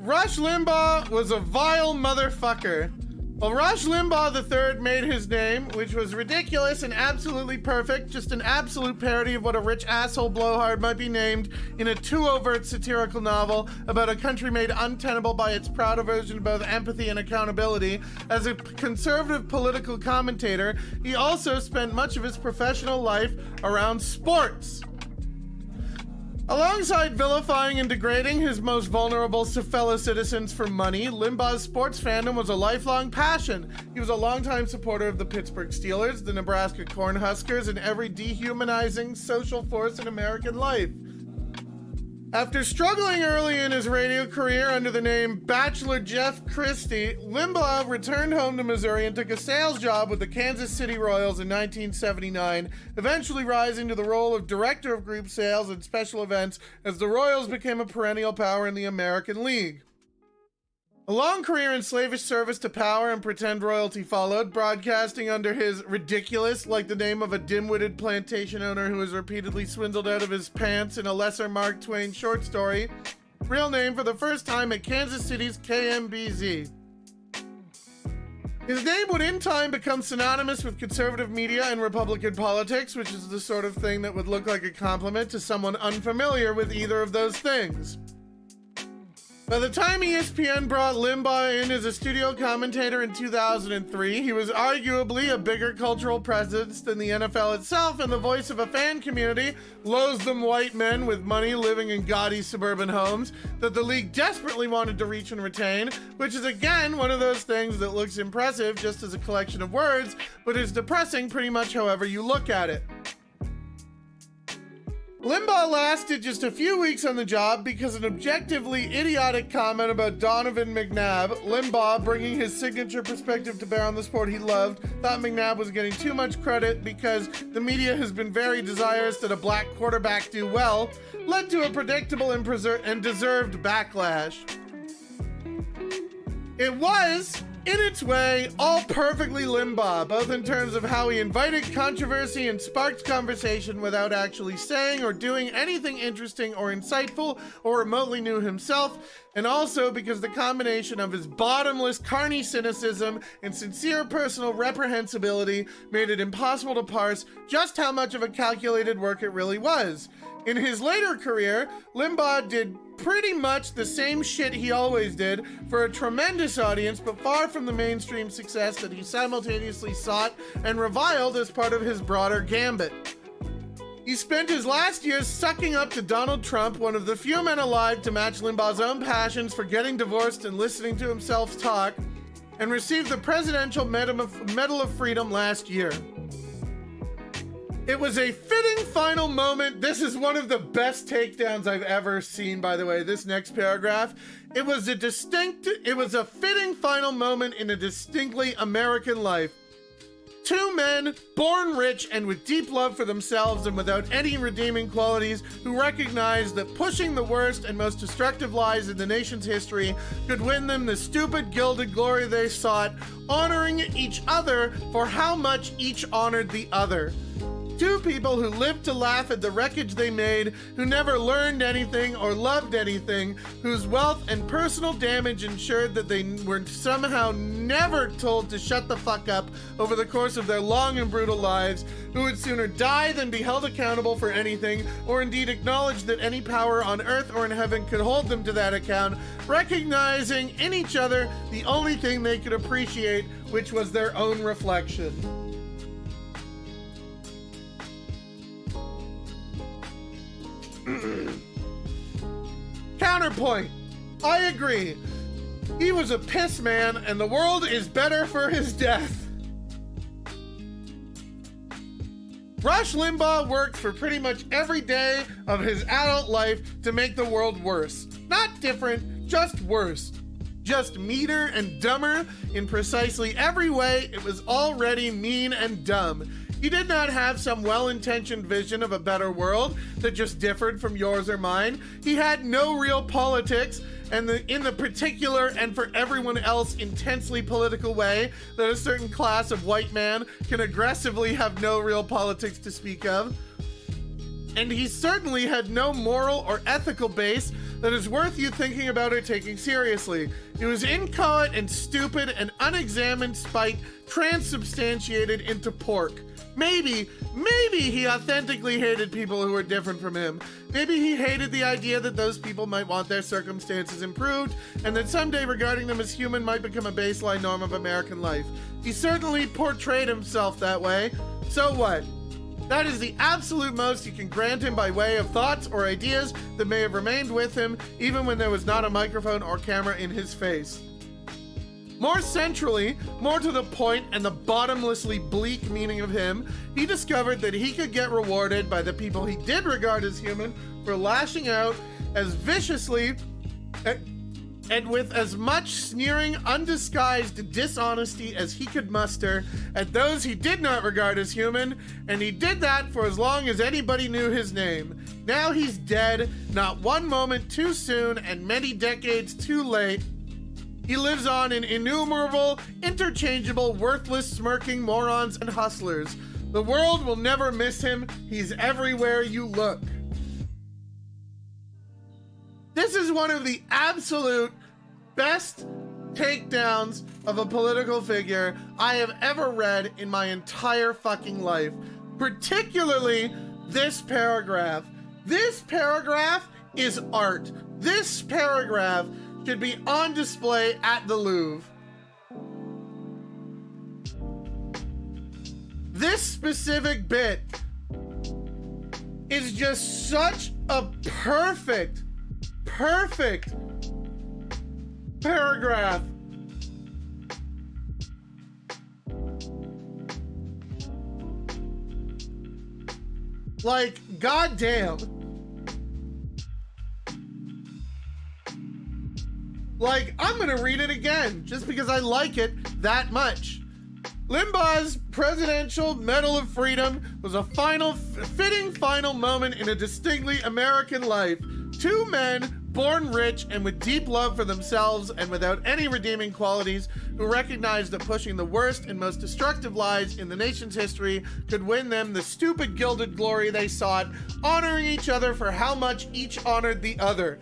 Rush Limbaugh was a vile motherfucker. Well, Rush Limbaugh III made his name, which was ridiculous and absolutely perfect, just an absolute parody of what a rich asshole blowhard might be named in a too overt satirical novel about a country made untenable by its proud aversion to both empathy and accountability. As a conservative political commentator, he also spent much of his professional life around sports. Alongside vilifying and degrading his most vulnerable fellow citizens for money, Limbaugh's sports fandom was a lifelong passion. He was a longtime supporter of the Pittsburgh Steelers, the Nebraska Cornhuskers, and every dehumanizing social force in American life. After struggling early in his radio career under the name Bachelor Jeff Christie, Limbaugh returned home to Missouri and took a sales job with the Kansas City Royals in 1979, eventually rising to the role of Director of Group Sales and Special Events as the Royals became a perennial power in the American League. A long career in slavish service to power and pretend royalty followed, broadcasting under his ridiculous, like the name of a dim-witted plantation owner who was repeatedly swindled out of his pants in a lesser Mark Twain short story, real name for the first time at Kansas City's KMBZ. His name would in time become synonymous with conservative media and Republican politics, which is the sort of thing that would look like a compliment to someone unfamiliar with either of those things. By the time ESPN brought Limbaugh in as a studio commentator in 2003, he was arguably a bigger cultural presence than the NFL itself and the voice of a fan community, loathsome white men with money living in gaudy suburban homes that the league desperately wanted to reach and retain, which is again one of those things that looks impressive just as a collection of words, but is depressing pretty much however you look at it. Limbaugh lasted just a few weeks on the job because an objectively idiotic comment about Donovan McNabb, Limbaugh, bringing his signature perspective to bear on the sport he loved, thought McNabb was getting too much credit because the media has been very desirous that a black quarterback do well, led to a predictable and deserved backlash. It was, in its way, all perfectly Limbaugh, both in terms of how he invited controversy and sparked conversation without actually saying or doing anything interesting or insightful or remotely new himself, and also because the combination of his bottomless carny cynicism and sincere personal reprehensibility made it impossible to parse just how much of a calculated work it really was. In his later career, Limbaugh did pretty much the same shit he always did for a tremendous audience, but far from the mainstream success that he simultaneously sought and reviled as part of his broader gambit. He spent his last years sucking up to Donald Trump, one of the few men alive to match Limbaugh's own passions for getting divorced and listening to himself talk, and received the Presidential Medal of Freedom last year. It was a fitting final moment. This is one of the best takedowns I've ever seen, by the way, this next paragraph. It was a fitting final moment in a distinctly American life. Two men, born rich and with deep love for themselves and without any redeeming qualities, who recognized that pushing the worst and most destructive lies in the nation's history could win them the stupid gilded glory they sought, honoring each other for how much each honored the other. Two people who lived to laugh at the wreckage they made, who never learned anything or loved anything, whose wealth and personal damage ensured that they were somehow never told to shut the fuck up over the course of their long and brutal lives, who would sooner die than be held accountable for anything, or indeed acknowledge that any power on earth or in heaven could hold them to that account, recognizing in each other the only thing they could appreciate, which was their own reflection. Counterpoint. I agree. He was a piss man, and the world is better for his death. Rush Limbaugh worked for pretty much every day of his adult life to make the world worse. Not different, just worse. Just meaner and dumber in precisely every way it was already mean and dumb. He did not have some well-intentioned vision of a better world that just differed from yours or mine. He had no real politics, and in the particular and for everyone else intensely political way that a certain class of white man can aggressively have no real politics to speak of. And he certainly had no moral or ethical base that is worth you thinking about or taking seriously. It was inchoate and stupid and unexamined spite transubstantiated into pork. Maybe he authentically hated people who were different from him. Maybe he hated the idea that those people might want their circumstances improved, and that someday regarding them as human might become a baseline norm of American life. He certainly portrayed himself that way. So what? That is the absolute most you can grant him by way of thoughts or ideas that may have remained with him, even when there was not a microphone or camera in his face. More centrally, more to the point and the bottomlessly bleak meaning of him, he discovered that he could get rewarded by the people he did regard as human for lashing out as viciously and with as much sneering, undisguised dishonesty as he could muster at those he did not regard as human, and he did that for as long as anybody knew his name. Now he's dead, not one moment too soon and many decades too late. He lives on in innumerable, interchangeable, worthless, smirking morons and hustlers. The world will never miss him. He's everywhere you look. This is one of the absolute best takedowns of a political figure I have ever read in my entire fucking life. Particularly this paragraph. This paragraph is art. This paragraph should be on display at the Louvre. This specific bit is just such a perfect paragraph. Like, goddamn. Like, I'm gonna read it again, just because I like it that much. Limbaugh's Presidential Medal of Freedom was a fitting final moment in a distinctly American life. Two men, born rich and with deep love for themselves and without any redeeming qualities, who recognized that pushing the worst and most destructive lies in the nation's history could win them the stupid gilded glory they sought, honoring each other for how much each honored the other.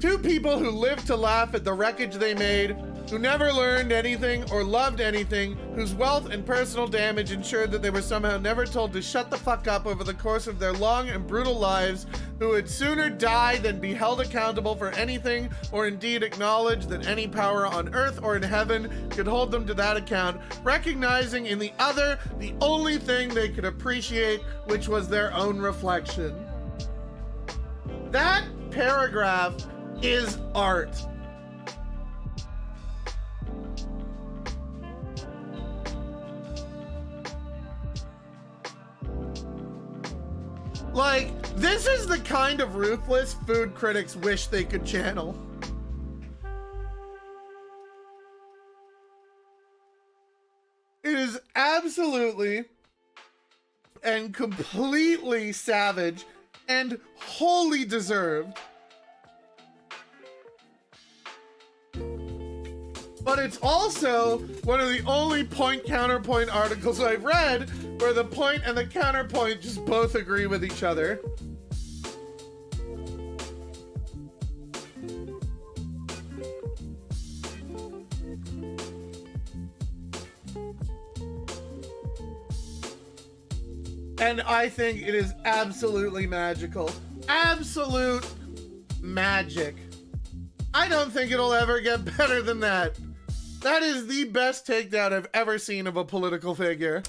Two people who lived to laugh at the wreckage they made, who never learned anything or loved anything, whose wealth and personal damage ensured that they were somehow never told to shut the fuck up over the course of their long and brutal lives, who would sooner die than be held accountable for anything or indeed acknowledge that any power on earth or in heaven could hold them to that account, recognizing in the other the only thing they could appreciate, which was their own reflection. That paragraph is art. Like, this is the kind of ruthless food critics wish they could channel. It is absolutely and completely savage and wholly deserved. But it's also one of the only point-counterpoint articles I've read where the point and the counterpoint just both agree with each other. And I think it is absolutely magical. Absolute magic. I don't think it'll ever get better than that. That is the best takedown I've ever seen of a political figure.